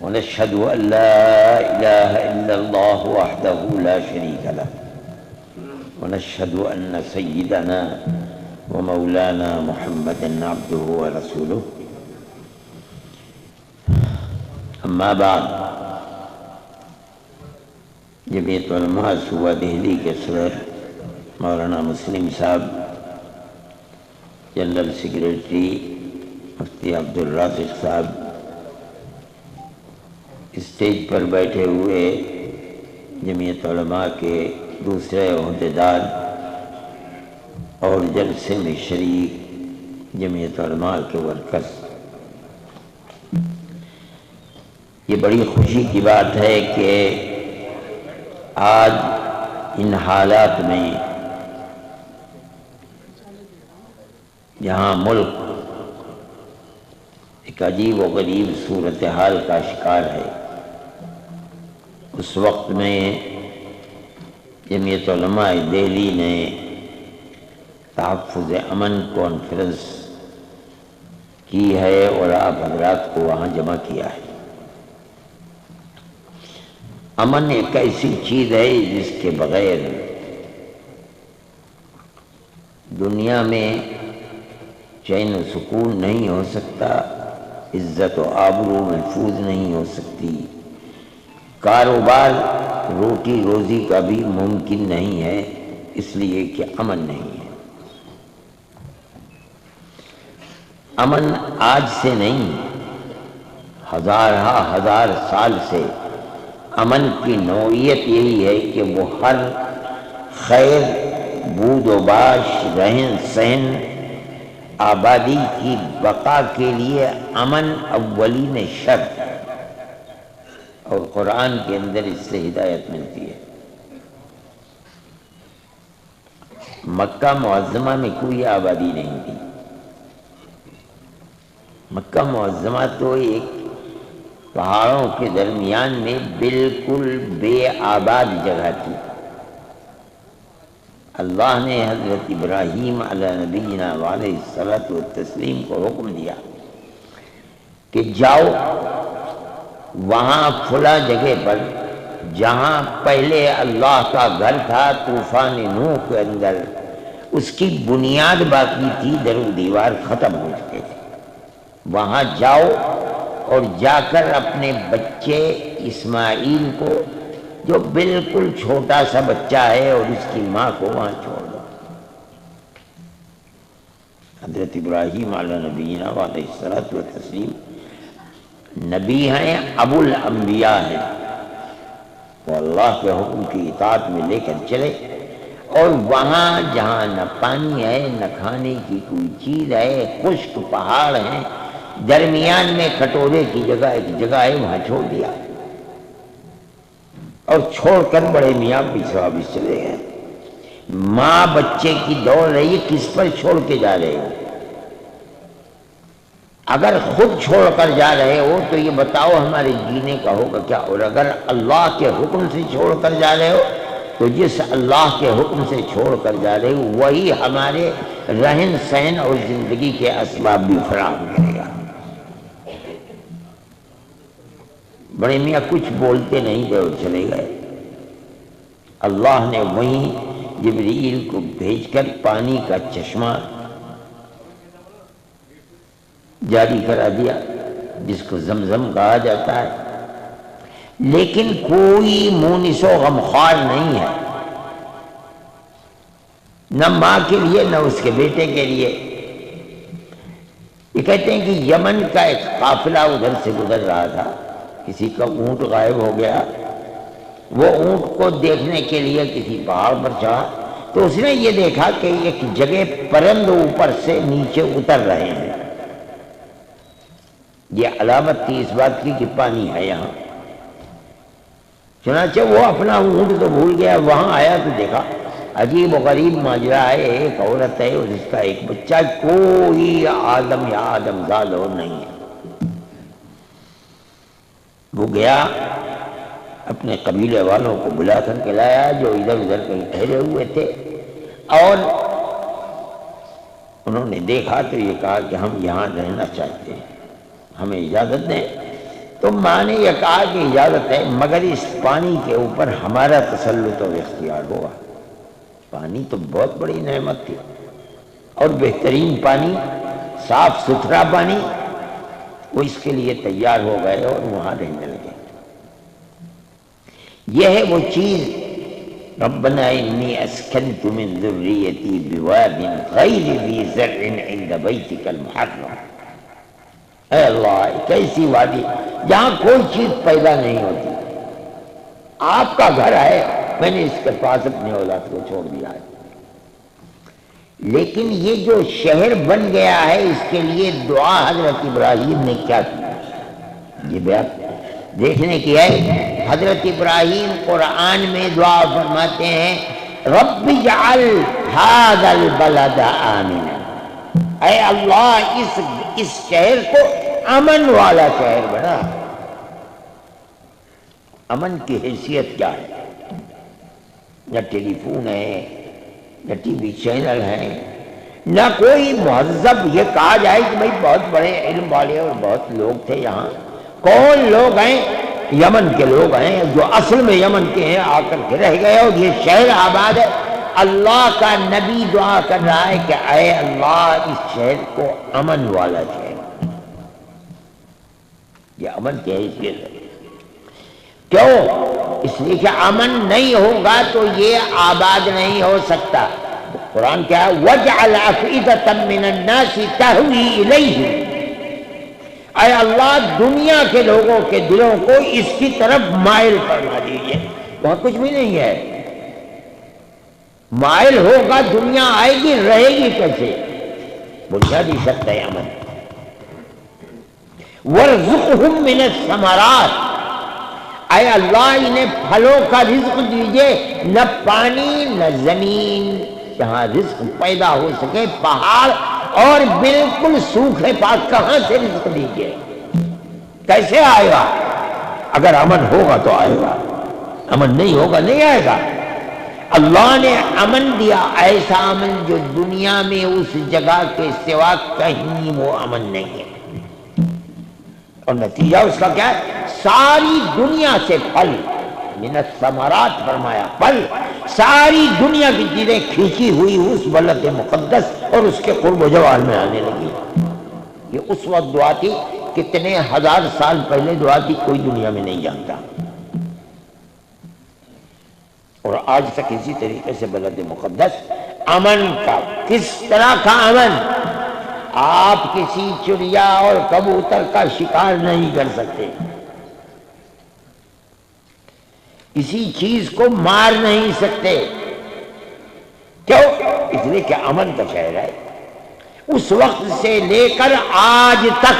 ونشهد أن لا إله إلا الله وحده لا شريك له ونشهد أن سيدنا ومولانا محمدا عبده ورسوله اما بعد جمعیت علماء صوبہ دہلی کے صدر مولانا مسلم صاحب، جنرل سیکریٹری مفتی عبدالرازق صاحب، اسٹیج پر بیٹھے ہوئے جمعیت علماء کے دوسرے عہدیدار اور جلسے میں شریک جمعیت علماء کے ورکرز، یہ بڑی خوشی کی بات ہے کہ آج ان حالات میں جہاں ملک ایک عجیب و غریب صورتحال کا شکار ہے، اس وقت میں جمعیت علماء دہلی نے تحفظ امن کانفرنس کی ہے اور آپ حضرات کو وہاں جمع کیا ہے۔ امن ایک ایسی چیز ہے جس کے بغیر دنیا میں چین و سکون نہیں ہو سکتا، عزت و آبرو محفوظ نہیں ہو سکتی، کاروبار روٹی روزی کا بھی ممکن نہیں ہے، اس لیے کہ امن نہیں ہے۔ امن آج سے نہیں، ہزار سال سے امن کی نوعیت یہی ہے کہ وہ ہر خیر، بود و باش، رہن سہن، آبادی کی بقا کے لیے امن اولین شرط، اور قرآن کے اندر اس سے ہدایت ملتی ہے۔ مکہ معظمہ میں کوئی آبادی نہیں تھی، مکہ معظمہ تو ایک پہاڑوں کے درمیان میں بالکل بے آباد جگہ تھی۔ اللہ نے حضرت ابراہیم علیہ نبینا علیہ الصلوۃ والتسلیم کو حکم دیا کہ جاؤ وہاں فلاں جگہ پر جہاں پہلے اللہ کا گھر تھا طوفان نوح کے اندر، اس کی بنیاد باقی تھی، در و دیوار ختم ہو چکے تھے، وہاں جاؤ اور جا کر اپنے بچے اسماعیل کو، جو بالکل چھوٹا سا بچہ ہے، اور اس کی ماں کو وہاں چھوڑ دو۔ حضرت ابراہیم علیہ نبینا علیہ الصلوۃ والتسلیم نبی ہیں، ابو الانبیاء ہیں، وہ اللہ کے حکم کی اطاعت میں لے کر چلے، اور وہاں جہاں نہ پانی ہے، نہ کھانے کی کوئی چیز ہے، خشک پہاڑ ہیں، درمیان میں کٹورے کی جگہ ایک جگہ ہے، وہاں چھوڑ دیا، اور چھوڑ کر بڑے میاں پیچھے واپس چلے گئے۔ ماں بچے کی دوڑ رہی ہے، کس پر چھوڑ کے جا رہے ہو؟ اگر خود چھوڑ کر جا رہے ہو تو یہ بتاؤ ہمارے جینے کا ہوگا کیا؟ اور اگر اللہ کے حکم سے چھوڑ کر جا رہے ہو تو جس اللہ کے حکم سے چھوڑ کر جا رہے ہو وہی ہمارے رہن سہن اور زندگی کے اسباب بھی فراہم کرے گا۔ بڑے میاں کچھ بولتے نہیں تھے اور چلے گئے۔ اللہ نے وہیں جبریل کو بھیج کر پانی کا چشمہ جاری کرا دیا، جس کو زمزم کہا جاتا ہے، لیکن کوئی مونس و غمخوار نہیں ہے، نہ ماں کے لیے نہ اس کے بیٹے کے لیے۔ یہ کہتے ہیں کہ یمن کا ایک قافلہ ادھر سے گزر رہا تھا، کسی کا اونٹ غائب ہو گیا، وہ اونٹ کو دیکھنے کے لیے کسی پہاڑ پر چڑھا تو اس نے یہ دیکھا کہ ایک جگہ پرند اوپر سے نیچے اتر رہے ہیں، یہ علامت تھی اس بات کی کہ پانی ہے یہاں۔ چنانچہ وہ اپنا اونٹ تو بھول گیا، وہاں آیا تو دیکھا عجیب و غریب ماجرا ہے، ایک عورت ہے اور اس کا ایک بچہ، کوئی آدم یا آدمزاد اور نہیں ہے۔ وہ گیا اپنے قبیلے والوں کو بلا کر کے لایا جو ادھر ادھر کہیں ٹھہرے ہوئے تھے، اور انہوں نے دیکھا تو یہ کہا کہ ہم یہاں رہنا چاہتے ہیں، ہمیں اجازت دیں۔ تو ماں نے یہ کہا کہ اجازت ہے، مگر اس پانی کے اوپر ہمارا تسلط و اختیار ہوگا۔ پانی تو بہت بڑی نعمت تھی، اور بہترین پانی، صاف ستھرا پانی، وہ اس کے لیے تیار ہو گئے اور وہاں رہنے لگے۔ یہ ہے وہ چیز، ربنا انی اسکنت من ذریتی بواد غیر ذی زرع عند بیتک المحرم۔ اے اللہ، ایک ایسی وادی جہاں کوئی چیز پیدا نہیں ہوتی، آپ کا گھر ہے، میں نے اس کے پاس اپنے اولاد کو چھوڑ دیا ہے، لیکن یہ جو شہر بن گیا ہے اس کے لیے دعا حضرت ابراہیم نے کیا کی، یہ بیان دیکھنے کی ہے۔ حضرت ابراہیم قرآن میں دعا فرماتے ہیں، رب اجعل ھذا البلد آمنا، اے اللہ اس شہر کو امن والا شہر بنا۔ امن کی حیثیت کیا ہے؟ نہ ٹیلی فون ہے، نہ ٹی وی چینل ہے، نہ کوئی مہذب یہ کہا جائے کہ بھائی بہت بڑے علم والے اور بہت لوگ تھے یہاں۔ کون لوگ ہیں؟ یمن کے لوگ ہیں جو اصل میں یمن کے ہیں، آ کر کے رہ گئے اور یہ شہر آباد ہے۔ اللہ کا نبی دعا کر رہا ہے کہ اے اللہ اس شہر کو امن والا شہر، یہ امن کی حیثیت ہے۔ کیوں؟ اس لیے کہ امن نہیں ہوگا تو یہ آباد نہیں ہو سکتا۔ قرآن کیا ہے؟ وَجْعَلْ أَفْئِدَةً مِّنَ النَّاسِ تَهْوِي إِلَيْهِ، اے اللہ دنیا کے لوگوں کے دلوں کو اس کی طرف مائل فرما دیجیے۔ وہاں کچھ بھی نہیں ہے، مائل ہوگا دنیا آئے گی، رہے گی کیسے؟ بنیادی شرط ہے امن۔ وَارْزُقْهُم مِّنَ الثَّمَرَاتِ، اے اللہ انہیں پھلوں کا رزق دیجئے، نہ پانی نہ زمین جہاں رزق پیدا ہو سکے، پہاڑ اور بالکل سوکھے پاک کہاں سے رزق دیجئے؟ کیسے آئے گا؟ اگر امن ہوگا تو آئے گا، امن نہیں ہوگا نہیں آئے گا۔ اللہ نے امن دیا، ایسا امن جو دنیا میں اس جگہ کے سوا کہیں وہ امن نہیں ہے۔ اور نتیجہ اس کا کیا ہے؟ ساری دنیا سے پھل، من الثمرات فرمایا، پھل، ساری دنیا کی چیزیں کھینچی ہوئی اس بلد مقدس اور اس کے قرب و جوار میں آنے لگی۔ یہ اس وقت دعا تھی، کتنے ہزار سال پہلے دعا تھی، کوئی دنیا میں نہیں جانتا۔ اور آج تک اسی طریقے سے بلد مقدس امن کا، کس طرح کا امن؟ آپ کسی چڑیا اور کبوتر کا شکار نہیں کر سکتے، کسی چیز کو مار نہیں سکتے۔ کیوں؟ اس لیے کہ امن کا شہر ہے۔ اس وقت سے لے کر آج تک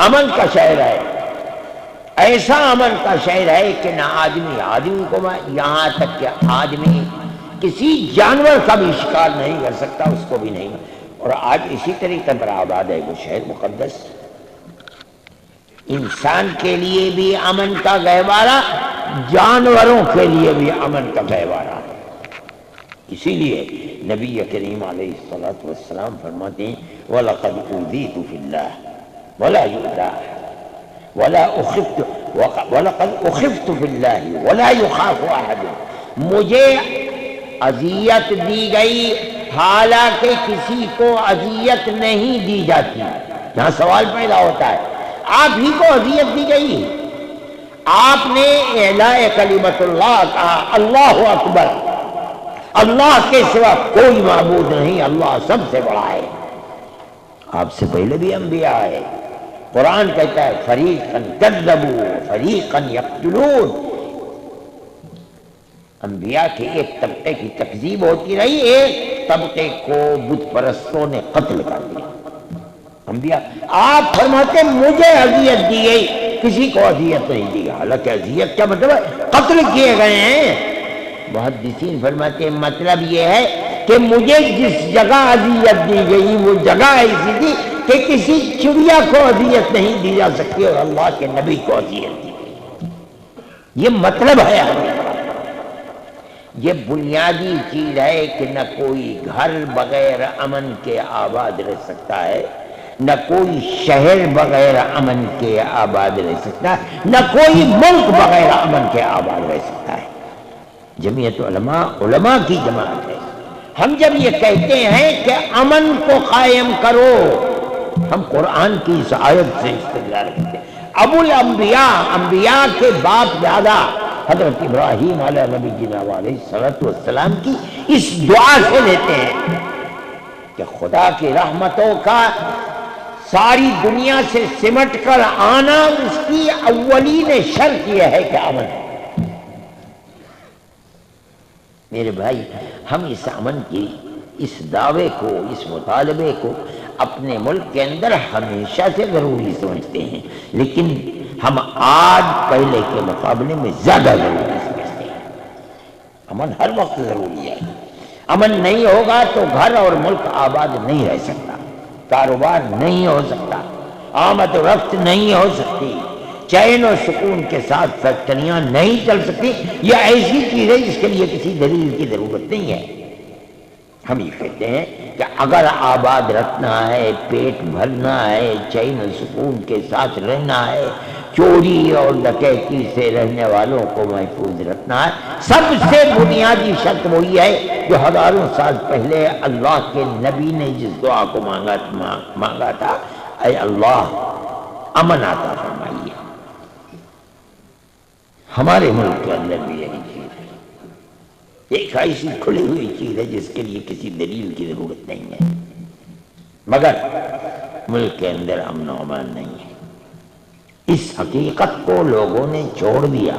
امن کا شہر ہے۔ ایسا امن کا شہر ہے کہ نہ آدمی کو، یہاں تک کہ آدمی کسی جانور کا بھی شکار نہیں کر سکتا، اس کو بھی نہیں۔ اور آج اسی طریقے پر آباد ہے وہ شہر مقدس۔ انسان کے لیے بھی امن کا گہوارہ، جانوروں کے لیے بھی امن کا گہوارہ ہے۔ اسی لیے نبی کریم علیہ الصلوۃ والسلام فرماتے ہیں، وَلَقَدْ أُوذِيتُ فِي اللَّهِ وَلَا يُؤْذَى وَلَقَدْ أُخِفْتُ فِي اللَّهِ وَلَا يُخَافُ أَحَدٌ، مجھے اذیت دی گئی حالانکہ کسی کو اذیت نہیں دی جاتی۔ یہاں سوال پیدا ہوتا ہے، آپ ہی کو اذیت دی گئی، آپ نے اعلاء کلمت اللہ کہا، اللہ اکبر، اللہ کے سوا کوئی معبود نہیں، اللہ سب سے بڑا ہے۔ آپ سے پہلے بھی انبیاء آئے، قرآن کہتا ہے فریقاً کذبوا فریقاً یقتلون، انبیاء کے ایک طبقے کی تکذیب ہوتی رہی، ایک طبقے کو بت پرستوں نے قتل کر دیا۔ انبیاء، آپ فرماتے مجھے اذیت دی گئی، کسی کو اذیت نہیں دی، حالانکہ اذیت کیا مطلب ہے؟ قتل کیے گئے ہیں۔ محدثین فرماتے ہیں مطلب یہ ہے کہ مجھے جس جگہ اذیت دی گئی وہ جگہ ایسی تھی کہ کسی چڑیا کو اذیت نہیں دی جا سکتی، اور اللہ کے نبی کو اذیت دی گئی۔ یہ مطلب ہے ہمیں، یہ بنیادی چیز ہے کہ نہ کوئی گھر بغیر امن کے آباد رہ سکتا ہے، نہ کوئی شہر بغیر امن کے آباد رہ سکتا، نہ کوئی ملک بغیر امن کے آباد رہ سکتا ہے۔ جمعیت علماء علماء کی جماعت ہے۔ ہم جب یہ کہتے ہیں کہ امن کو قائم کرو، ہم قرآن کی اس آیت سے استدلال کرتے ہیں۔ ابو الانبیاء، انبیاء کے باپ دادا حضرت ابراہیم علیہ نبی جناب علیہ السلام کی اس دعا سے لیتے ہیں کہ خدا کی رحمتوں کا ساری دنیا سے سمٹ کر آنا، اس کی اولین شرط یہ ہے کہ امن ہے۔ میرے بھائی، ہم اس امن کی اس دعوے کو، اس مطالبے کو اپنے ملک کے اندر ہمیشہ سے ضروری سمجھتے ہیں، لیکن ہم آج پہلے کے مقابلے میں زیادہ ضروری سمجھتے ہیں۔ امن ہر وقت ضروری ہے۔ امن نہیں ہوگا تو گھر اور ملک آباد نہیں رہ سکتا، کاروبار نہیں ہو سکتا، آمد و رفت نہیں ہو سکتی، چین و سکون کے ساتھ فیکٹریاں نہیں چل سکتی۔ یہ ایسی چیز ہے جس کے لیے کسی دلیل کی ضرورت نہیں ہے۔ ہم یہ کہتے ہیں کہ اگر آباد رکھنا ہے، پیٹ بھرنا ہے، چین و سکون کے ساتھ رہنا ہے، چوری اور ڈکیتی سے رہنے والوں کو محفوظ رکھنا ہے، سب سے بنیادی شرط وہی ہے جو ہزاروں سال پہلے اللہ کے نبی نے جس دعا کو مانگا تھا، اے اللہ امن عطا فرمائیے۔ ہمارے ملک کے اندر بھی یہی چیز ہے، ایک ایسی کھلی ہوئی چیز ہے جس کے لیے کسی دلیل کی ضرورت نہیں ہے، مگر ملک کے اندر امن و امان نہیں ہے۔ اس حقیقت کو لوگوں نے چھوڑ دیا،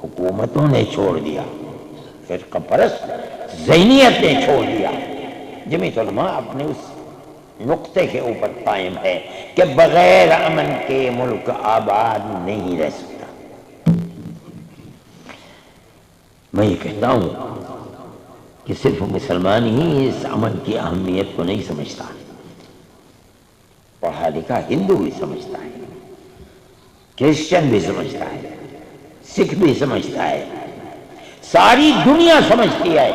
حکومتوں نے چھوڑ دیا، فرقہ پرست ذہنیت نے چھوڑ دیا۔ جمعیت علماء اپنے اس نقطے کے اوپر قائم ہے کہ بغیر امن کے ملک آباد نہیں رہ سکتا۔ میں یہ کہتا ہوں کہ صرف مسلمان ہی اس امن کی اہمیت کو نہیں سمجھتا، پڑھا لکھا ہندو بھی سمجھتا ہے، کرسچن بھی سمجھتا ہے، سکھ بھی سمجھتا ہے، ساری دنیا سمجھتی ہے۔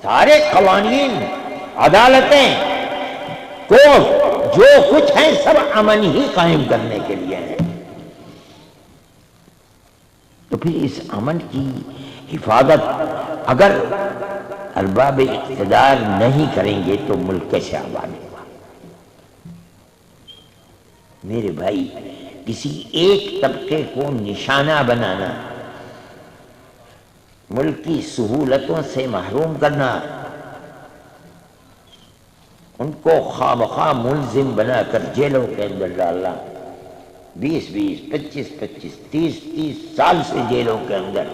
سارے قوانین، عدالتیں، کورٹ، جو کچھ ہیں سب امن ہی قائم کرنے کے لیے ہیں۔ تو پھر اس امن کی حفاظت اگر ارباب اقتدار نہیں کریں گے تو ملک کیسے آباد ہوگا؟ میرے بھائی، کسی ایک طبقے کو نشانہ بنانا، ملک کی سہولتوں سے محروم کرنا، ان کو خواہ مخواہ ملزم بنا کر جیلوں کے اندر ڈالنا، 20 25 30 سال سے جیلوں کے اندر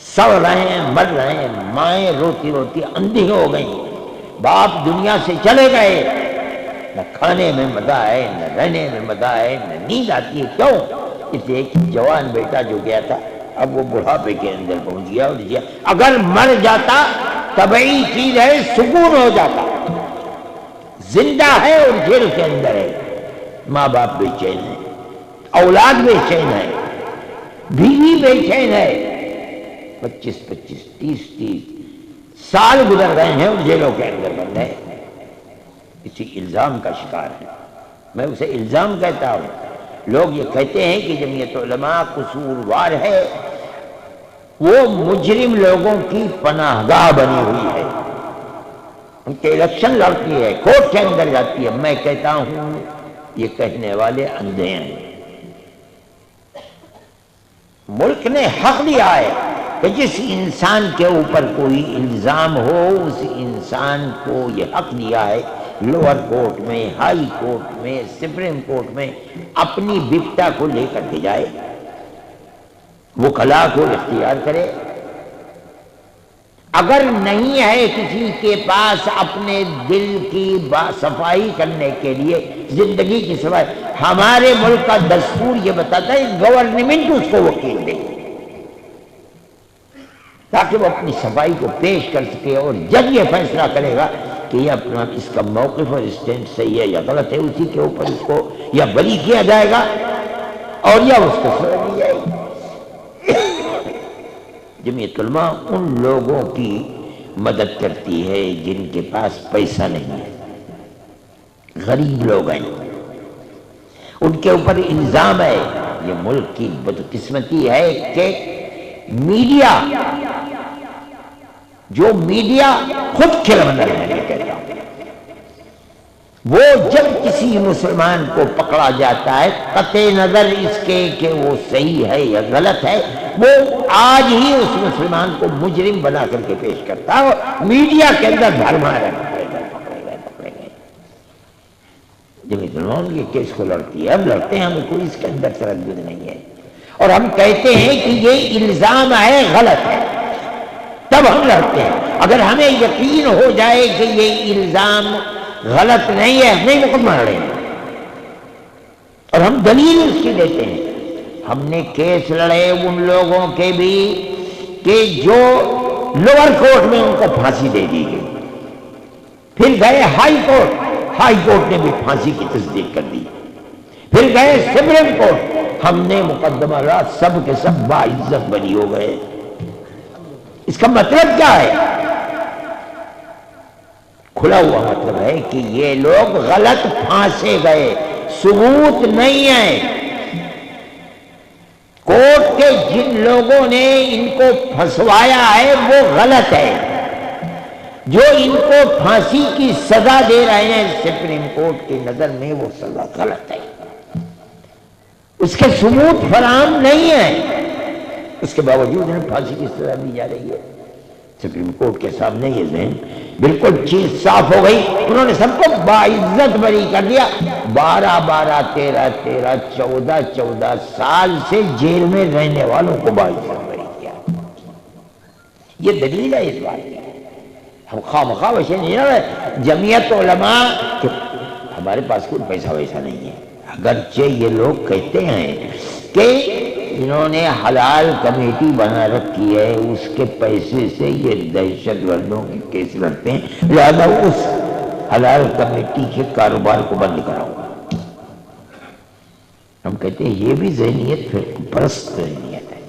سڑ رہے ہیں، مر رہے ہیں، مائیں روتی روتی اندھی ہو گئی، باپ دنیا سے چلے گئے، نہ کھانے میں مزہ ہے، نہ رہنے میں مزہ ہے، نہ نیند آتی ہے۔ کیوں؟ اس ایک جوان بیٹا جو گیا تھا اب وہ بڑھاپے کے اندر پہنچ گیا، اور اگر مر جاتا طبعی چیز ہے، سکون ہو جاتا، زندہ ہے اور جیل کے اندر ہے، ماں باپ بے چین ہے، اولاد بے چین ہے، بیوی بے چین ہے، 25 30 سال گزر رہے ہیں اور جیلوں کے اندر بند ہے، اسی الزام کا شکار ہے۔ میں اسے الزام کہتا ہوں۔ لوگ یہ کہتے ہیں کہ جمعیت علماء قصوروار ہے، وہ مجرم لوگوں کی پناہ گاہ بنی ہوئی ہے، ان کے الیکشن لڑتی ہے، کورٹ کے اندر جاتی ہے۔ میں کہتا ہوں یہ کہنے والے اندھے ہیں۔ ملک نے حق دیا ہے کہ جس انسان کے اوپر کوئی الزام ہو، اس انسان کو یہ حق دیا ہے لوور کورٹ میں، ہائی کورٹ میں، سپریم کورٹ میں اپنی بپتا کو لے کر کے جائے، وکلا کو اختیار کرے۔ اگر نہیں ہے کسی کے پاس اپنے دل کی صفائی کرنے کے لیے، زندگی کی صفائی، ہمارے ملک کا دستور یہ بتاتا ہے گورنمنٹ اس کو وکیل دے تاکہ وہ اپنی صفائی کو پیش کر سکے، اور جج یہ فیصلہ کرے گا کہ یہ اپنا اس کا موقف اور اسٹینڈ صحیح ہے یا غلط ہے، اسی کے اوپر اس کو یا بری کیا جائے گا اور یا اس کو سزا دی جائے گی۔ جمعیت علماء ان لوگوں کی مدد کرتی ہے جن کے پاس پیسہ نہیں ہے، غریب لوگ ہیں، ان کے اوپر الزام ہے. یہ ملک کی بدقسمتی ہے کہ میڈیا، جو میڈیا خود کھلونا ہے، میں کہتا ہوں، وہ جب کسی مسلمان کو پکڑا جاتا ہے قطع نظر اس کے کہ وہ صحیح ہے یا غلط ہے، وہ آج ہی اس مسلمان کو مجرم بنا کر کے پیش کرتا ہے، میڈیا کے اندر بھرما رہے پکڑے گئے. جمعیت علماء کے کیس کو لڑتی ہے، ہم لڑتے ہیں، ہمیں کوئی اس کے اندر تردد نہیں ہے، اور ہم کہتے ہیں کہ یہ الزام ہے، غلط ہے، تب ہم لڑتے ہیں. اگر ہمیں یقین ہو جائے کہ یہ الزام غلط نہیں ہے، نہیں مقدمہ لڑیں گے، اور ہم دلیل اس کی دیتے ہیں. ہم نے کیس لڑے ان لوگوں کے بھی کہ جو لوور کورٹ میں ان کو پھانسی دے دی گئی، پھر گئے ہائی کورٹ نے بھی پھانسی کی تصدیق کر دی، پھر گئے سپریم کورٹ، ہم نے مقدمہ لڑا، سب کے سب باعزت بری ہو گئے. اس کا مطلب کیا ہے؟ کھلا ہوا مطلب ہے کہ یہ لوگ غلط پھانسے گئے، ثبوت نہیں ہے. کورٹ کے جن لوگوں نے ان کو پھنسوایا ہے وہ غلط ہے، جو ان کو پھانسی کی سزا دے رہے ہیں سپریم کورٹ کی نظر میں وہ سزا غلط ہے. اس کے ثبوت فراہم نہیں ہے، اس کے باوجود انہیں پھانسی کی سزا دی جا رہی ہے. سپریم کورٹ کے سامنے یہ ذہن بالکل چیز صاف ہو گئی، انہوں نے سب کو باعزت بری کر دیا. 12 13 14 سال سے جیل میں رہنے والوں کو باعزت بری کیا. یہ دلیل ہے اس بات کی. ہم خواہ مخواہ ویسے نہیں رہے. جمعیت علماء کہ ہمارے پاس کوئی پیسہ ویسا نہیں ہے، اگرچہ یہ لوگ کہتے ہیں کہ انہوں نے حلال کمیٹی بنا رکھی ہے، اس کے پیسے سے یہ دہشت گردوں کے کیس لڑتے ہیں، لہذا اس حلال کمیٹی کے کاروبار کو بند کراؤ. ہم کہتے ہیں یہ بھی ذہنیت پرست ذہنیت ہے.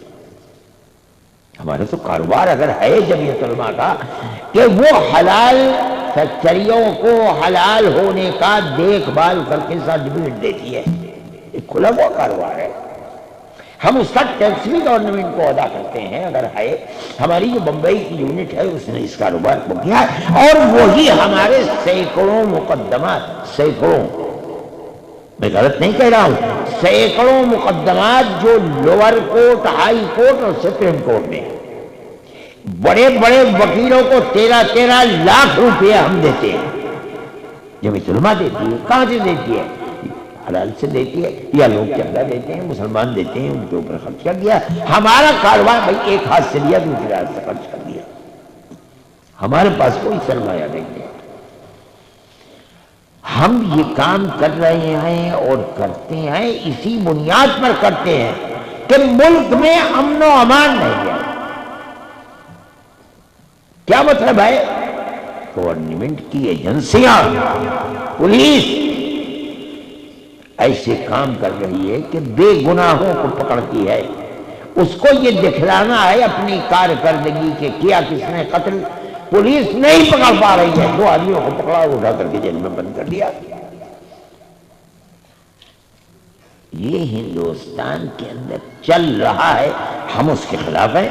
ہمارا تو کاروبار اگر ہے جمعیت علماء کا کہ وہ حلال فیکٹریوں کو حلال ہونے کا دیکھ بھال کر کے سرٹیفکیٹ دیتی ہے، یہ کھلا ہوا کاروبار ہے. ہم اس کا ٹیکس بھی گورنمنٹ کو ادا کرتے ہیں اگر ہے. ہماری جو بمبئی کی یونٹ ہے اس نے اس کاروبار کو کیا ہے، اور وہی ہمارے سینکڑوں مقدمات، سینکڑوں، میں غلط نہیں کہہ رہا ہوں، سینکڑوں مقدمات جو لوور کورٹ، ہائی کورٹ اور سپریم کورٹ میں، بڑے بڑے وکیلوں کو 13 لاکھ روپے ہم دیتے ہیں. جمعیت علماء دیتی ہے. کہاں سے دیتی ہے؟ حلال سے دیتی ہے، یا لوگ چندہ دیتے ہیں، مسلمان دیتے ہیں، ان کے اوپر خرچ کر دیا. ہمارا کاروبار بھائی ایک ہاتھ سے لیا دوسرے ہاتھ سے خرچ کر دیا. ہمارے پاس کوئی سرمایہ نہیں ہے. ہم یہ کام کر رہے ہیں اور کرتے ہیں اسی بنیاد پر کرتے ہیں کہ ملک میں امن و امان نہیں ہے. کیا مطلب ہے؟ گورنمنٹ کی ایجنسیاں، پولیس ایسے کام کر رہی ہے کہ بے گناہوں کو پکڑتی ہے. اس کو یہ دکھلانا ہے اپنی کارکردگی کہ کیا کس نے قتل، پولیس نہیں پکڑ پا رہی ہے، 2 آدمیوں کو پکڑا اٹھا کر کے جیل میں بند کر دیا. یہ ہندوستان کے اندر چل رہا ہے، ہم اس کے خلاف ہیں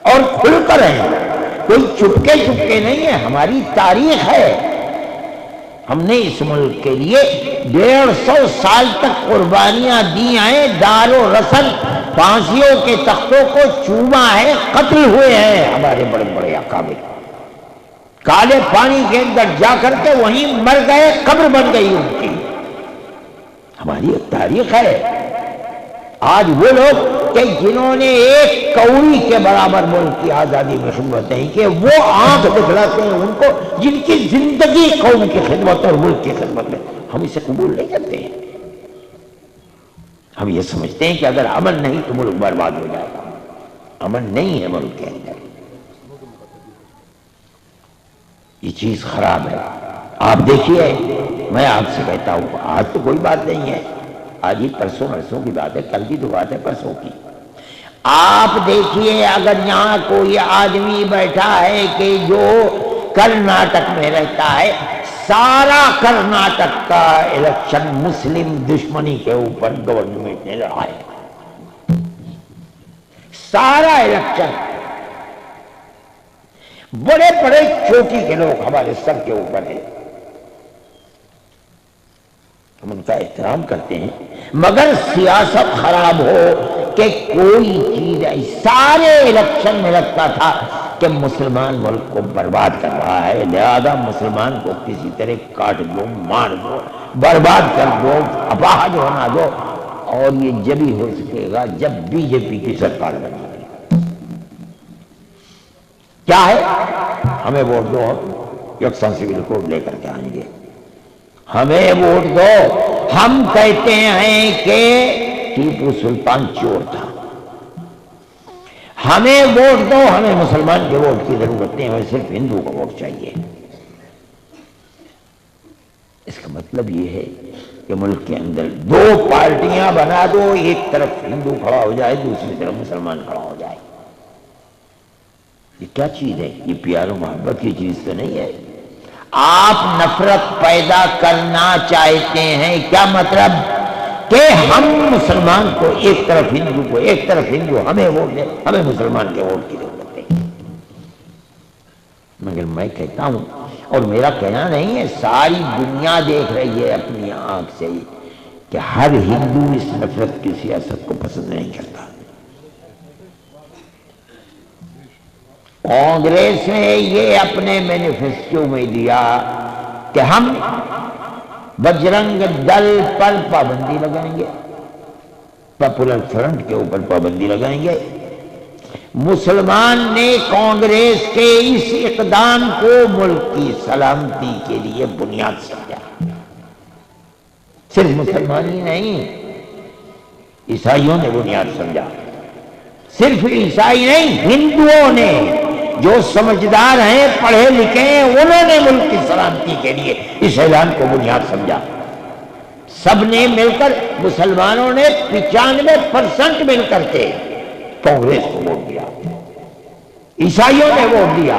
اور کھل کر ہیں. کوئی چپکے نہیں ہے. ہماری تاریخ ہے. ہم نے اس ملک کے لیے 150 سال تک قربانیاں دی ہیں، دار و رسل، پھانسیوں کے تختوں کو چوما ہے، قتل ہوئے ہیں ہمارے بڑے بڑے اکابر. کالے پانی کے اندر جا کر کے وہیں مر گئے، قبر بن گئی ان کی. ہماری ایک تاریخ ہے. آج وہ لوگ کہ جنہوں نے ایک کوڑی کے برابر ملک کی آزادی میں خدمت نہیں کی، وہ آنکھ دکھلاتے ہیں ان کو جن کی زندگی قوم کی خدمت اور ملک کی خدمت میں. ہم اسے قبول نہیں کرتے ہیں. ہم یہ سمجھتے ہیں کہ اگر امن نہیں تو ملک برباد ہو جائے گا. امن نہیں ہے ملک کے اندر. یہ چیز خراب ہے. آپ دیکھیے، میں آپ سے کہتا ہوں، آج تو کوئی بات نہیں ہے، آج ہی پرسوں کی بات ہے، کل کی تو بات ہے پرسوں کی. آپ دیکھیے اگر یہاں کوئی آدمی بیٹھا ہے کہ جو کرناٹک میں رہتا ہے، سارا کرناٹک کا الیکشن مسلم دشمنی کے اوپر گورنمنٹ نے لڑا ہے، سارا الیکشن۔ بڑے بڑے چوٹی کے لوگ ہمارے سر کے اوپر ہیں، ہم ان کا احترام کرتے ہیں، مگر سیاست خراب ہو کہ کوئی چیز سارے الیکشن میں لگتا تھا کہ مسلمان ملک کو برباد کر رہا ہے، لہذا مسلمان کو کسی طرح کاٹ دو، مار دو، برباد کر دو، اپاہج ہونا دو، اور یہ جب ہی ہو سکے گا جب بی جے پی کی سرکار بنے گی۔ کیا ہے؟ ہمیں ووٹ دو، یکساں سول کوڈ لے کر کے آئیں گے، ہمیں ووٹ دو۔ ہم کہتے ہیں کہ ٹیپو سلطان چور تھا، ہمیں ووٹ دو، ہمیں مسلمان کے ووٹ کی ضرورت نہیں، ہمیں صرف ہندو کا ووٹ چاہیے۔ اس کا مطلب یہ ہے کہ ملک کے اندر دو پارٹیاں بنا دو، ایک طرف ہندو کھڑا ہو جائے، دوسری طرف مسلمان کھڑا ہو جائے۔ یہ کیا چیز ہے؟ یہ پیار و محبت کی چیز تو نہیں ہے۔ آپ نفرت پیدا کرنا چاہتے ہیں، کیا مطلب؟ کہ ہم مسلمان کو ایک طرف ہندو کو، ایک طرف ہندو ہمیں ووٹ دے، ہمیں مسلمان کے ووٹ کی ضرورت ہے۔ مگر میں کہتا ہوں، اور میرا کہنا نہیں ہے، ساری دنیا دیکھ رہی ہے اپنی آنکھ سے کہ ہر ہندو اس نفرت کی سیاست کو پسند نہیں کرتا۔ کانگریس نے یہ اپنے مینیفیسٹو میں دیا کہ ہم بجرنگ دل پر پابندی لگائیں گے، پاپولر فرنٹ کے اوپر پابندی لگائیں گے۔ مسلمان نے کانگریس کے اس اقدام کو ملک کی سلامتی کے لیے بنیاد سمجھا۔ صرف مسلمان ہی نہیں، عیسائیوں نے بنیاد سمجھا، صرف عیسائی نہیں، ہندوؤں نے جو سمجھدار ہیں، پڑھے لکھے ہیں، انہوں نے ملک کی سلامتی کے لیے اس اعلان کو بنیاد سمجھا۔ سب نے مل کر، مسلمانوں نے 95% مل کر کے کانگریس کو ووٹ دیا، عیسائیوں نے ووٹ دیا،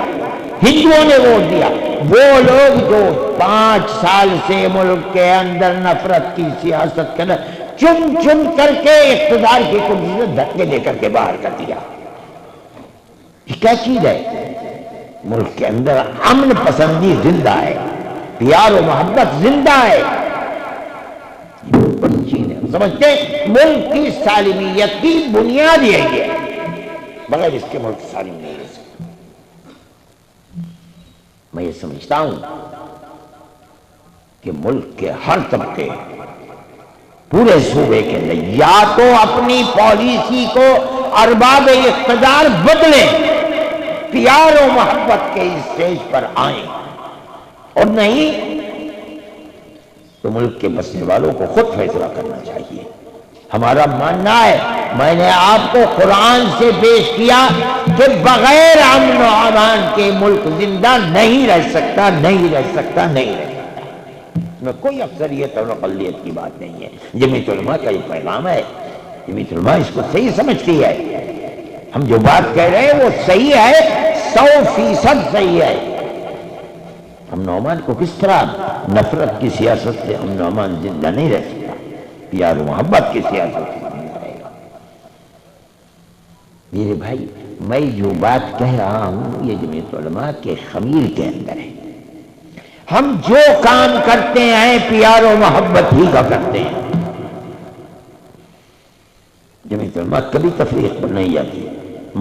ہندوؤں نے ووٹ دیا۔ وہ لوگ جو 5 سال سے ملک کے اندر نفرت کی سیاست کرنا، چن چن کر کے اقتدار کی کرسی سے دھکے دے کر کے باہر کر دیا۔ یہ کیا چیز ہے؟ ملک کے اندر امن پسندی زندہ ہے، پیار و محبت زندہ ہے، بڑی چیز ہے۔ سمجھتے ہیں ملک کی سالمیت کی بنیاد یہی ہے، بغیر اس کے ملک سالم نہیں رہ سکتا۔ میں یہ سمجھتا ہوں کہ ملک کے ہر طبقے پورے صوبے کے اندر یا تو اپنی پالیسی کو ارباب اقتدار بدلیں، پیار و محبت کے اس اسٹیج پر آئیں، اور نہیں تو ملک کے بسنے والوں کو خود فیصلہ کرنا چاہیے۔ ہمارا ماننا ہے، میں نے آپ کو قرآن سے پیش کیا کہ بغیر امن و امان کے ملک زندہ نہیں رہ سکتا، نہیں رہ سکتا، نہیں رہ سکتا۔ اس میں کوئی اکثریت اور اقلیت کی بات نہیں ہے۔ جمعیت علماء کا یہ پیغام ہے، جمعیت علماء اس کو صحیح سمجھتی ہے۔ ہم جو بات کہہ رہے ہیں وہ صحیح ہے، 100% صحیح ہے۔ امن و امان کو کس طرح؟ نفرت کی سیاست سے امن و امان زندہ نہیں رہ سکتا، پیار و محبت کی سیاست سے زندہ رہے گا۔ میرے بھائی، میں جو بات کہہ رہا ہوں یہ جمعیت علماء کے خمیر کے اندر ہے۔ ہم جو کام کرتے ہیں پیار و محبت ہی کا کرتے ہیں۔ جمعیت علماء کبھی تفریق پر نہیں جاتی،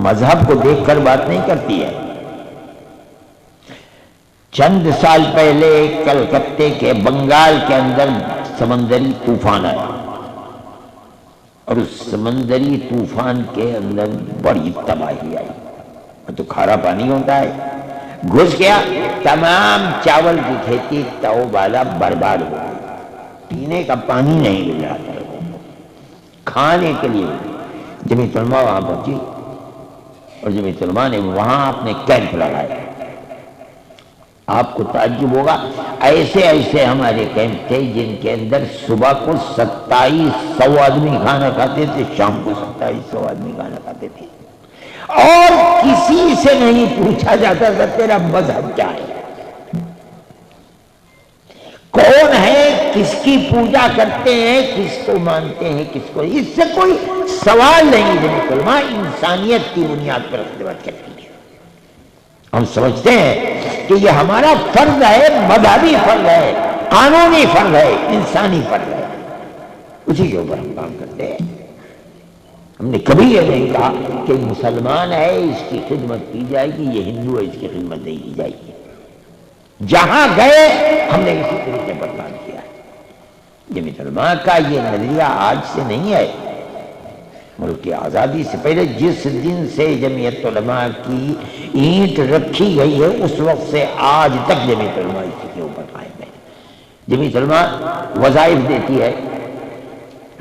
مذہب کو دیکھ کر بات نہیں کرتی ہے۔ چند سال پہلے کلکتے کے بنگال کے اندر سمندری طوفان آیا، اور اس سمندری طوفان کے اندر بڑی تباہی آئی۔ تو کھارا پانی ہوتا ہے، گھس گیا، تمام چاول کی کھیتی توبالا برباد ہو گئی، پینے کا پانی نہیں مل رہا تھا، کھانے کے لیے۔ جمعیت علماء وہاں پہنچی اور جمعیت علماء نے وہاں اپنے کیمپ لگائے۔ آپ کو تعجب ہوگا، ایسے ایسے ہمارے کیمپ تھے جن کے اندر صبح کو 2700 آدمی کھانا کھاتے تھے، شام کو 2700 آدمی کھانا کھاتے تھے، اور کسی سے نہیں پوچھا جاتا تھا تیرا مذہب کیا ہے۔ کون ہے، کس کی پوجا کرتے ہیں، کس کو مانتے ہیں، کس کو، اس سے کوئی سوال نہیں ہے۔ مسلمان انسانیت کی بنیاد پر خدمت کرتی ہے۔ ہم سمجھتے ہیں کہ یہ ہمارا فرض ہے، مذہبی فرض ہے، قانونی فرض ہے، انسانی فرض ہے، اسی کے اوپر ہم کام کرتے ہیں۔ ہم نے کبھی یہ نہیں کہا کہ مسلمان ہے اس کی خدمت کی جائے گی، یہ ہندو ہے اس کی خدمت نہیں کی جائے گی۔ جہاں گئے ہم نے اسی طریقے پر کام کیا ہے۔ جمعیت علماء کا یہ نظریہ آج سے نہیں ہے، ملک کی آزادی سے پہلے جس دن سے جمعیت علماء کی اینٹ رکھی گئی ہے اس وقت سے آج تک جمعیت علماء اسی کے اوپر قائم ہے۔ جمعیت علماء وظائف دیتی ہے،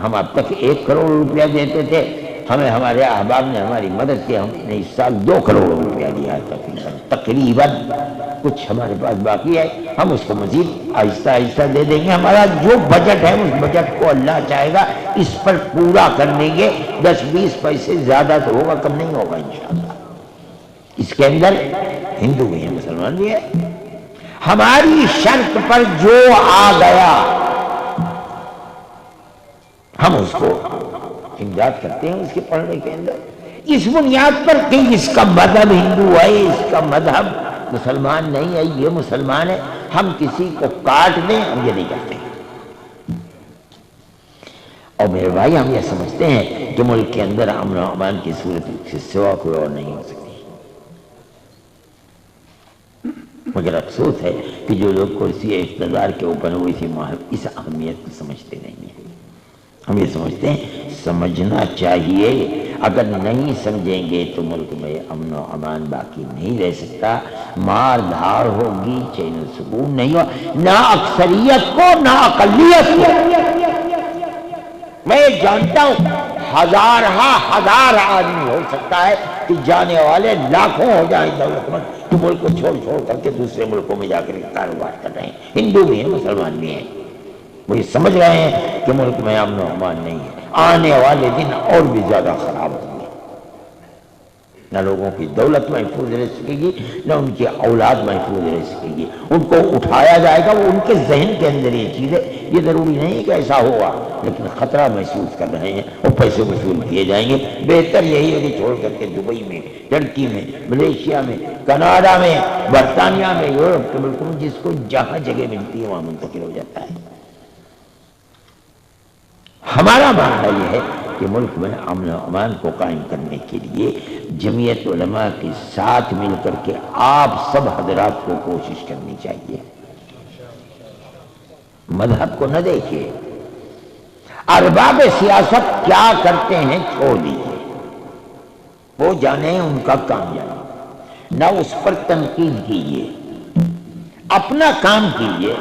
ہم اب تک 1 کروڑ روپیہ دیتے تھے، ہمیں ہمارے احباب نے ہماری مدد کی، ہم نے اس سال 2 کروڑ روپیہ دیا ہے تقریباً، کچھ ہمارے پاس باقی ہے، ہم اس کو مزید آہستہ آہستہ دے دیں گے۔ ہمارا جو بجٹ ہے اس بجٹ کو اللہ چاہے گا اس پر پورا کر لیں گے، 10-20 پیسے زیادہ تو ہوگا، کم نہیں ہوگا انشاءاللہ۔ اس کے اندر ہندو بھی ہیں، مسلمان بھی ہے۔ ہماری شرط پر جو آ گیا ہم اس کو امداد کرتے ہیں، اس کے پڑھنے کے اندر، اس بنیاد پر کہ اس کا مذہب ہندو ہے، اس کا مذہب مسلمان نہیں ہے، یہ مسلمان ہے، ہم کسی کو کاٹ دیں، ہم یہ نہیں کرتے۔ اور میرے بھائی ہم یہ سمجھتے ہیں کہ ملک کے اندر امن و امان کی صورت سے سوا کوئی اور نہیں ہو سکتی، مگر افسوس ہے کہ جو لوگ کرسی اقتدار کے اوپر وہ اس اہمیت کو سمجھتے نہیں ہیں۔ ہم یہ سمجھتے ہیں سمجھنا چاہیے، اگر نہیں سمجھیں گے تو ملک میں امن و امان باقی نہیں رہ سکتا، مار دھاڑ ہوگی، چین و سکون نہیں ہو، نہ اکثریت کو نہ اقلیت کو۔ میں جانتا ہوں ہزار آدمی ہو سکتا ہے کہ جانے والے لاکھوں ہو جائیں دولت مند، تو ملک کو چھوڑ کر کے دوسرے ملکوں میں جا کر کاروبار کر رہے ہیں، ہندو بھی ہیں، مسلمان بھی ہیں، وہ یہ سمجھ رہے ہیں کہ ملک میں امن و امان نہیں ہے۔ آنے والے دن اور بھی زیادہ خراب ہوں گے، نہ لوگوں کی دولت محفوظ رہ سکے گی، نہ ان کی اولاد محفوظ رہ سکے گی، ان کو اٹھایا جائے گا، وہ ان کے ذہن کے اندر یہ چیز ہے، یہ ضروری نہیں کہ ایسا ہوگا، لیکن خطرہ محسوس کر رہے ہیں اور پیسے وصول کیے جائیں گے۔ بہتر یہی ہے کہ چھوڑ کر کے دبئی میں، ترکی میں، ملیشیا میں، کینیڈا میں، برطانیہ میں، یورپ کے ملکوں میں، جس کو جہاں جگہ ملتی ہے وہاں منتقل ہو جاتا ہے۔ ہمارا ماننا یہ ہے کہ ملک میں امن و امان کو قائم کرنے کے لیے جمعیت علماء کے ساتھ مل کر کے آپ سب حضرات کو کوشش کرنی چاہیے۔ مذہب کو نہ دیکھیے، ارباب سیاست کیا کرتے ہیں چھوڑ دیجیے، وہ جانے ان کا کام جانے، نہ اس پر تنقید کیجیے، اپنا کام کیجیے،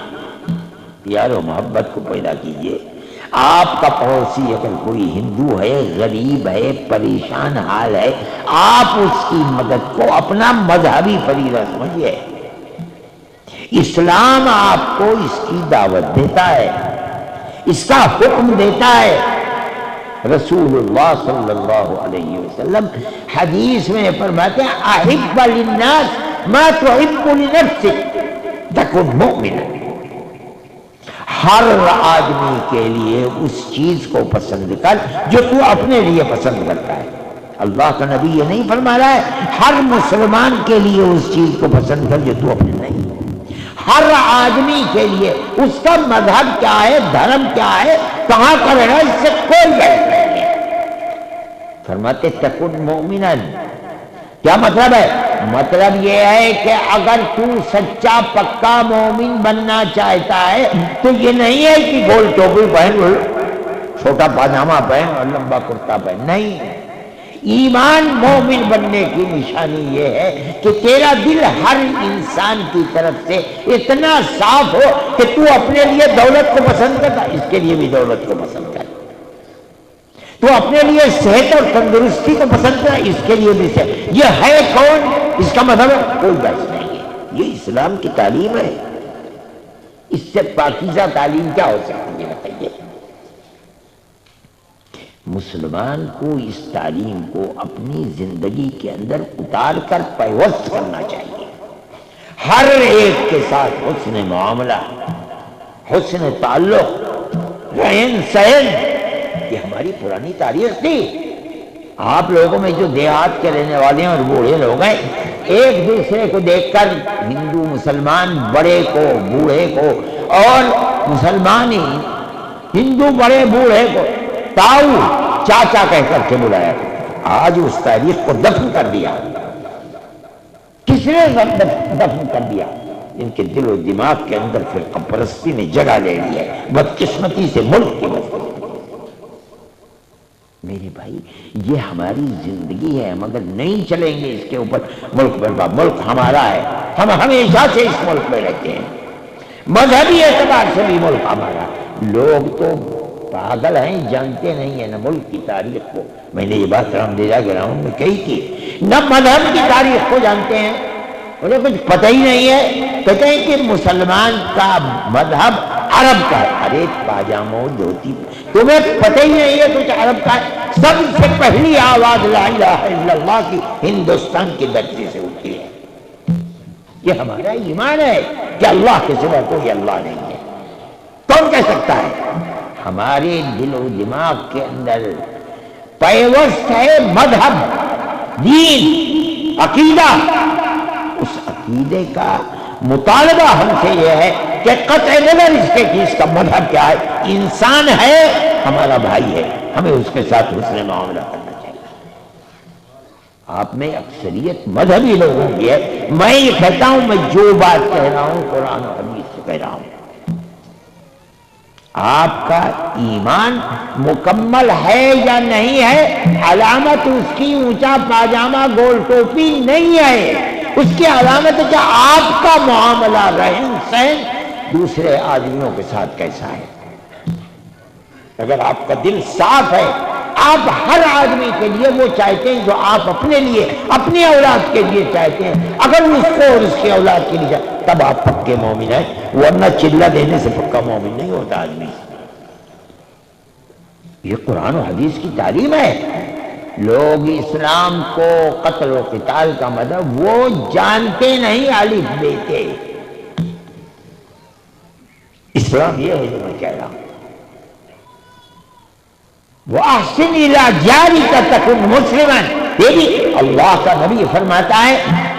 پیار و محبت کو پیدا کیجیے۔ آپ کا پڑوسی اگر کوئی ہندو ہے، غریب ہے، پریشان حال ہے، آپ اس کی مدد کو اپنا مذہبی فریضہ سمجھیے۔ اسلام آپ کو اس کی دعوت دیتا ہے، اس کا حکم دیتا ہے۔ رسول اللہ صلی اللہ علیہ وسلم حدیث میں فرماتے ہیں احب للناس ما تحب لنفسک تکن مؤمنا۔ ہر آدمی کے لیے اس چیز کو پسند کر جو تو اپنے لیے پسند کرتا ہے۔ اللہ کا نبی یہ نہیں فرما رہا ہے ہر مسلمان کے لیے اس چیز کو پسند کر جو تو اپنے نہیں، ہر آدمی کے لیے اس کا مذہب کیا ہے، دھرم کیا ہے، کہاں کا رہنا، اس سے کوئی بحث نہیں ہے۔ فرماتے تکن مومنا، کیا مطلب ہے؟ مطلب یہ ہے کہ اگر تو سچا پکا مومن بننا چاہتا ہے تو یہ نہیں ہے کہ گول ٹوپی پہن، چھوٹا پاجامہ پہن اور لمبا کرتا پہن، نہیں۔ ایمان مومن بننے کی نشانی یہ ہے کہ تیرا دل ہر انسان کی طرف سے اتنا صاف ہو کہ تو اپنے لیے دولت کو پسند کرتا، اس کے لیے بھی دولت کو پسند کر، تو اپنے لیے صحت اور تندرستی کو پسند کرتا، اس کے لیے بھی صحت۔ یہ ہے کون؟ اس کا مطلب کوئی بحث نہیں ہے، یہ اسلام کی تعلیم ہے۔ اس سے پاکیزہ تعلیم کیا ہو سکتی ہے بتائیے؟ مسلمان کو اس تعلیم کو اپنی زندگی کے اندر اتار کر پیوست کرنا چاہیے، ہر ایک کے ساتھ حسن معاملہ، حسن تعلق، رہن سہن، یہ ہماری پرانی تاریخ تھی۔ آپ لوگوں میں جو دیہات کے رہنے والے ہیں اور بوڑھے لوگ ہیں، ایک دوسرے کو دیکھ کر ہندو مسلمان بڑے کو بوڑھے کو، اور مسلمان ہی ہندو بڑے بوڑھے کو تاؤ چاچا کہہ کر کے بلایا۔ آج اس تاریخ کو دفن کر دیا۔ کس نے دفن کر دیا؟ ان کے دل و دماغ کے اندر فرقہ پرستی نے جگہ لے لی ہے، بدقسمتی سے ملک کی وجہ۔ میرے بھائی یہ ہماری زندگی ہے، مگر نہیں چلیں گے اس کے اوپر، ملک برباد۔ ملک ہمارا ہے، ہم ہمیشہ سے اس ملک میں رہتے ہیں، مذہبی اعتبار سے بھی ملک ہمارا۔ لوگ تو پاگل ہیں، جانتے نہیں ہیں نہ ملک کی تاریخ کو۔ میں نے یہ بات رامدیرا گراؤنڈ میں کہی تھی، نہ مذہب کی تاریخ کو جانتے ہیں، انہیں کچھ پتہ ہی نہیں ہے۔ کہتے ہیں کہ مسلمان کا مذہب عرب کا ہے۔ ارے پاجاموں دھوتی، تمہیں پتہ ہی نہیں ہے کچھ عرب کا ہے؟ سب سے پہلی آواز لا الہ الا اللہ کی ہندوستان کی دھرتی سے اٹھی ہے۔ یہ ہمارا ایمان ہے کہ اللہ کے سوا کوئی اللہ نہیں ہے۔ کون کہہ سکتا ہے؟ ہمارے دل و دماغ کے اندر پیوست ہے مذہب، دین، عقیدہ۔ اس عقیدے کا مطالبہ ہم سے یہ ہے کہ قطع نظر اس کے کہ اس کا مذہب کیا ہے، انسان ہے، ہمارا بھائی ہے، ہمیں اس کے ساتھ حسن معاملہ کرنا چاہیے۔ آپ میں اکثریت مذہبی لوگوں کی ہے۔ میں یہ کہتا ہوں، میں جو بات کہہ رہا ہوں قرآن و حدیث سے کہہ رہا ہوں۔ آپ کا ایمان مکمل ہے یا نہیں ہے، علامت اس کی اونچا پاجامہ گول ٹوپی نہیں ہے، اس کی علامت ہے کہ آپ کا معاملہ رہن سہن دوسرے آدمیوں کے ساتھ کیسا ہے۔ اگر آپ کا دل صاف ہے، آپ ہر آدمی کے لیے وہ چاہتے ہیں جو آپ اپنے لیے، اپنی اولاد کے لیے چاہتے ہیں، اگر اس کو اور اس کی اولاد کے لیے، تب آپ پکے مومن ہیں، ورنہ چلہ دینے سے پکا مومن نہیں ہوتا آدمی۔ یہ قرآن و حدیث کی تعلیم ہے۔ لوگ اسلام کو قتل و قتال کا مطلب وہ جانتے نہیں، الف بے کے۔ اسلام یہ ہے جو میں کہہ رہا ہوں، وَأَحْسِنْ إِلَىٰ جَارِكَ تَكُنْ مُسْلِمًا۔ یہ بھی اللہ کا نبی فرماتا ہے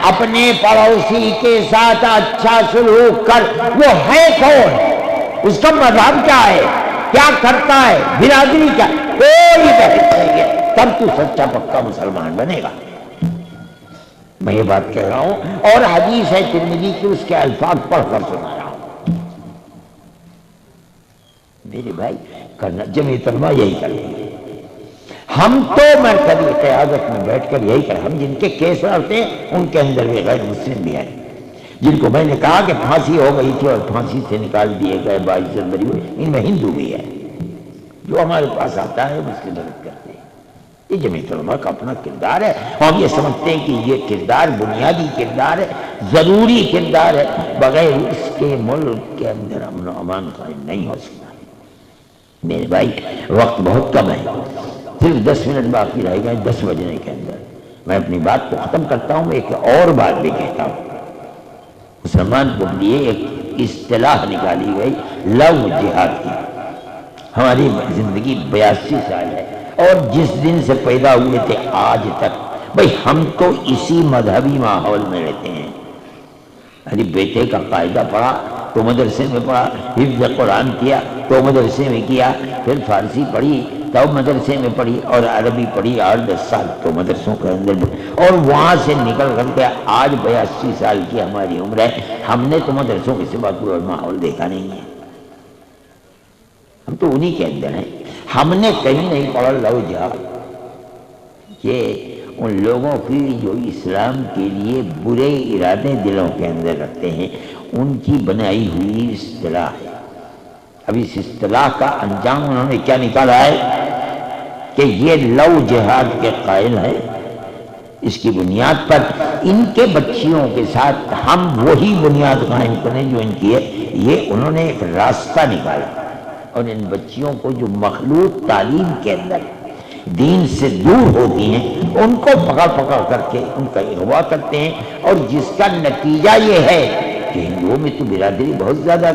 اپنے پڑوسی کے ساتھ اچھا سلوک کر۔ وہ ہے کون؟ اس کا مذہب کیا ہے، کیا کرتا ہے، برادری کیا، کوئی بحث نہیں ہے، تب تو سچا پکا مسلمان بنے گا۔ میں یہ بات کہہ رہا ہوں، اور حدیث ہے ترمذی کی، اس کے الفاظ پڑھ کر سنا رہا ہوں۔ میرے بھائی کرنا جمعیت علماء یہی کریں گے۔ ہم تو مرکزی قیادت میں بیٹھ کر یہی کریں۔ ہم جن کے کیس لڑتے ہیں ان کے اندر بھی غیر مسلم بھی ہیں، جن کو میں نے کہا کہ پھانسی ہو گئی تھی اور پھانسی سے نکال دیے گئے 22 جنوری میں، ان میں ہندو بھی ہے۔ جو ہمارے پاس آتا ہے اس کی مدد کرتے ہیں۔ یہ جمعیت علماء کا اپنا کردار ہے، ہم یہ سمجھتے ہیں کہ یہ کردار بنیادی کردار ہے، ضروری کردار ہے، بغیر اس کے ملک کے اندر امن و امان قائم نہیں ہو سکتا۔ میرے بھائی وقت بہت کم ہے، صرف 10 منٹ باقی رہ گئے 10 بجنے کے اندر۔ میں اپنی بات کو ختم کرتا ہوں، ایک اور بات بھی کہتا ہوں۔ مسلمان کے لیے ایک اصطلاح نکالی گئی لو جہاد کی۔ ہماری زندگی 82 سال ہے، اور جس دن سے پیدا ہوئے تھے آج تک، بھئی ہم تو اسی مذہبی ماحول میں رہتے ہیں۔ ارے بیٹے کا قاعدہ پڑھا تو مدرسے میں پڑھا، حفظ قرآن کیا تو مدرسے میں کیا، پھر فارسی پڑھی تو مدرسے میں پڑھی، اور عربی پڑھی 8-10 سال تو مدرسوں کے اندر بھی، اور وہاں سے نکل کر کے آج 82 سال کی ہماری عمر ہے۔ ہم نے تو مدرسوں کے سوا کوئی ماحول دیکھا نہیں ہے، ہم تو انہی کے اندر ہیں۔ ہم نے کہیں نہیں پڑھا لو جہاد۔ یہ ان لوگوں کی جو اسلام کے لیے برے ارادے دلوں کے اندر رکھتے ہیں، ان کی بنائی ہوئی اصطلاح ہے۔ اب اس اصطلاح کا انجام انہوں نے کیا نکالا ہے کہ یہ لو جہاد کے قائل ہے۔ اس کی بنیاد پر ان کے بچیوں کے ساتھ ہم وہی بنیاد قائم کریں جو ان کی ہے۔ یہ انہوں نے ایک راستہ نکالا، اور ان بچیوں کو جو مخلوط تعلیم کے اندر دین سے دور ہوتی ہیں، ان کو پکڑ پکڑ کر کے ان کا اغوا کرتے ہیں، اور جس کا نتیجہ یہ ہے کہ ہندوؤں میں تو برادری بہت زیادہ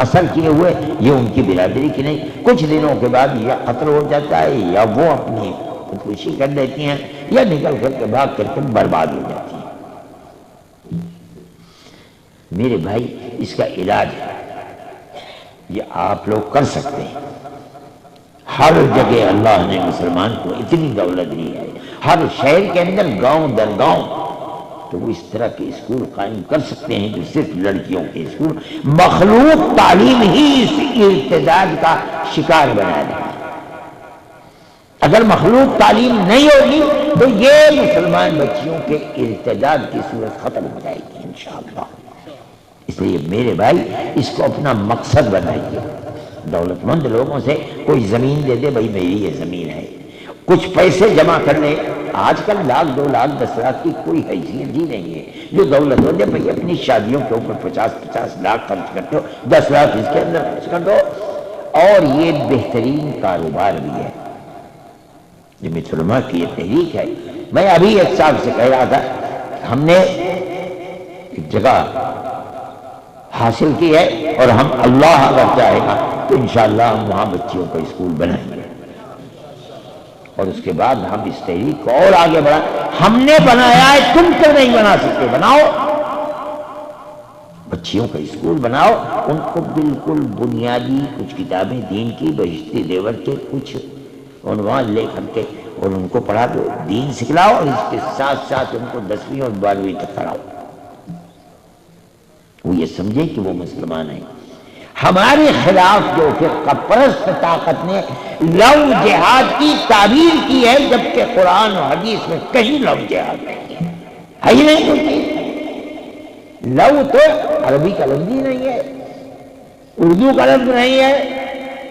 اثر کیے ہوئے، یہ ان کی برادری کی نہیں، کچھ دنوں کے بعد یا قتل ہو جاتا ہے یا وہ اپنی خودکشی کر لیتی ہیں یا نکل کر کے بھاگ کر کے برباد ہو جاتی ہیں۔ میرے بھائی اس کا علاج ہے، یہ آپ لوگ کر سکتے ہیں۔ ہر جگہ اللہ نے مسلمان کو اتنی دولت دی ہے، ہر شہر کے اندر گاؤں در گاؤں، تو وہ اس طرح کے اسکول قائم کر سکتے ہیں جو صرف لڑکیوں کے اسکول، مخلوق تعلیم ہی اس ارتداد کا شکار بنا دے۔ اگر مخلوق تعلیم نہیں ہوگی تو یہ مسلمان بچیوں کے ارتداد کی صورت ختم ہو جائے گی انشاءاللہ۔ اس لیے میرے بھائی اس کو اپنا مقصد بنائیے۔ دولت مند لوگوں سے کوئی زمین دے دے، بھائی میری یہ زمین ہے، کچھ پیسے جمع کر لے۔ آج کل 1,00,000 2,00,000 10,00,000 کی کوئی حیثیت ہی نہیں ہے۔ جو دولت مند ہے بھائی اپنی شادیوں کے اوپر 50 لاکھ خرچ کر دو، 10 لاکھ اس کے اندر خرچ کر دو، اور یہ بہترین کاروبار بھی ہے۔ جمعیت علماء کی یہ تحریک ہے۔ میں ابھی ایک صاحب سے کہہ رہا تھا، ہم نے ایک جگہ حاصل کی ہے اور ہم اللہ اگر چاہے گا تو انشاءاللہ ہم وہاں بچیوں کا اسکول بنائیں گے، اور اس کے بعد ہم اس تحریک کو اور آگے بڑھائیں۔ ہم نے بنایا ہے، تم تو نہیں بنا سکتے، بناؤ، بچیوں کا اسکول بناؤ، ان کو بالکل بنیادی کچھ کتابیں دین کی بہشتی دیور کے کچھ عنوان لے کر کے اور ان کو پڑھا دو، دین سکھلاؤ، اور اس کے ساتھ ساتھ ان کو 10ویں اور 12ویں تک پڑھاؤ، وہ یہ سمجھے کہ وہ مسلمان ہیں۔ ہمارے خلاف جو فرقہ پرست طاقت نے لو جہاد کی تعبیر کی ہے، جبکہ قرآن و حدیث میں کہیں لو جہاد نہیں ہے ہی نہیں ہوتی۔ لو تو عربی کا لفظ ہی نہیں ہے، اردو کا لفظ نہیں ہے،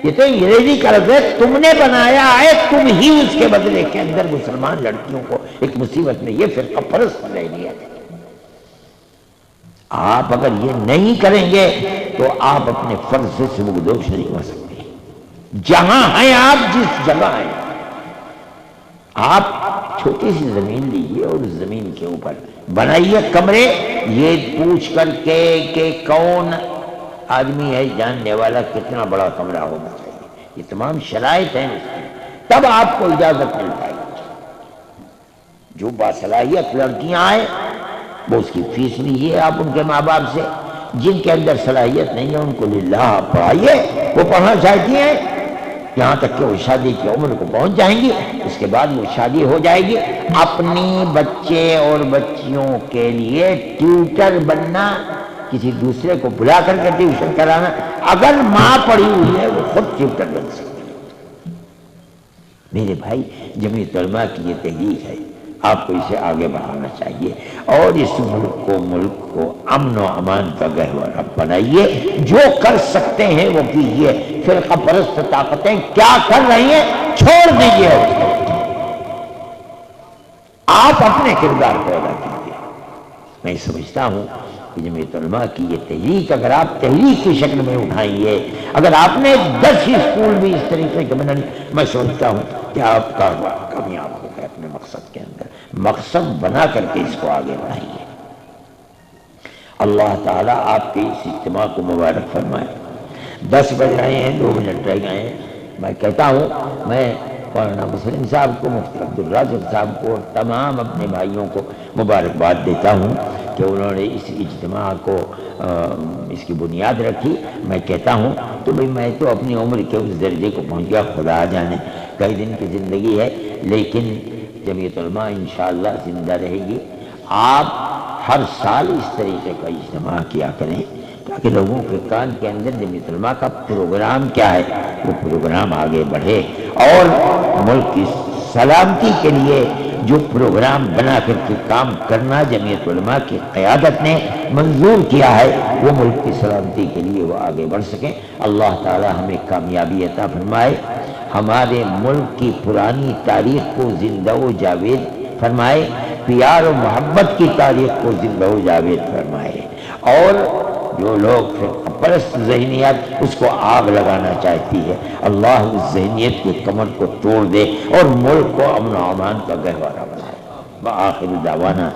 یہ تو انگریزی کا لفظ ہے۔ تم نے بنایا ہے، تم ہی اس کے بدلے کے اندر مسلمان لڑکیوں کو ایک مصیبت میں یہ فرقہ پرست لے لیا ہے۔ آپ اگر یہ نہیں کریں گے تو آپ اپنے فرض سے سبکدوش نہیں ہو سکتے۔ جہاں ہیں آپ، جس جگہ ہیں آپ، چھوٹی سی زمین لیجیے اور اس زمین کے اوپر بنائیے کمرے، یہ پوچھ کر کے کہ کون آدمی ہے جاننے والا کتنا بڑا کمرہ ہونا چاہیے، یہ تمام شرائط ہیں اس کی، تب آپ کو اجازت مل پائے گی۔ جو باصلاحیت لڑکیاں آئیں وہ اس کی فیس لیجیے آپ ان کے ماں باپ سے، جن کے اندر صلاحیت نہیں ہے ان کو للہ پڑھائیے، وہ پڑھنا چاہتی ہیں یہاں تک کہ وہ شادی کی عمر کو پہنچ جائیں گی، اس کے بعد وہ شادی ہو جائے گی۔ اپنی بچے اور بچیوں کے لیے ٹیوٹر بننا، کسی دوسرے کو بلا کر کے ٹیوشن کرانا، اگر ماں پڑھی ہوئی ہے وہ خود ٹیوٹر بن سکتی ہے۔ میرے بھائی جمعیت علماء کی یہ تحریک ہے، آپ کو اسے آگے بڑھانا چاہیے، اور اس ملک کو امن و امان کا گہوارہ بنائیے۔ جو کر سکتے ہیں وہ کیجیے۔ فرقہ پرست طاقتیں کیا کر رہی ہیں چھوڑ دیجیے، آپ اپنے کردار کو ادا کیجیے۔ میں سمجھتا ہوں کہ جمعیت علماء کی یہ تحریک اگر آپ تحریک کی شکل میں اٹھائیں گے، اگر آپ نے 10 اسکول بھی اس طریقے کے بنائیں، میں سمجھتا ہوں کہ آپ کا کامیاب ہو گئے اپنے مقصد کے اندر۔ مقصد بنا کر کے اس کو آگے بڑھائیے۔ اللہ تعالیٰ آپ کے اس اجتماع کو مبارک فرمائے۔ 10 بج رہے ہیں، 2 منٹ رہ گئے ہیں۔ میں کہتا ہوں، میں مولانا مسلم صاحب کو، مفتی عبدالرازق صاحب کو اور تمام اپنے بھائیوں کو مبارکباد دیتا ہوں کہ انہوں نے اس اجتماع کو اس کی بنیاد رکھی۔ میں کہتا ہوں تو بھئی میں تو اپنی عمر کے اس درجے کو پہنچ گیا، خدا جانے کئی دن کی زندگی ہے، لیکن جمعیت علماء انشاءاللہ زندہ رہے گی۔ آپ ہر سال اس طریقے کا اجتماع کیا کریں تاکہ لوگوں کے کان کے اندر جمعیت علماء کا پروگرام کیا ہے وہ پروگرام آگے بڑھے، اور ملک کی سلامتی کے لیے جو پروگرام بنا کر کے کام کرنا جمعیت علماء کی قیادت نے منظور کیا ہے، وہ ملک کی سلامتی کے لیے وہ آگے بڑھ سکیں۔ اللہ تعالی ہمیں کامیابی عطا فرمائے، ہمارے ملک کی پرانی تاریخ کو زندہ و جاوید فرمائے، پیار و محبت کی تاریخ کو زندہ و جاوید فرمائے، اور جو لوگ فرقہ پرست ذہنیت اس کو آگ لگانا چاہتی ہے، اللہ اس ذہنیت کی کمر کو توڑ دے اور ملک کو امن و امان کا گہوارہ بنائے۔ وآخر دعوانا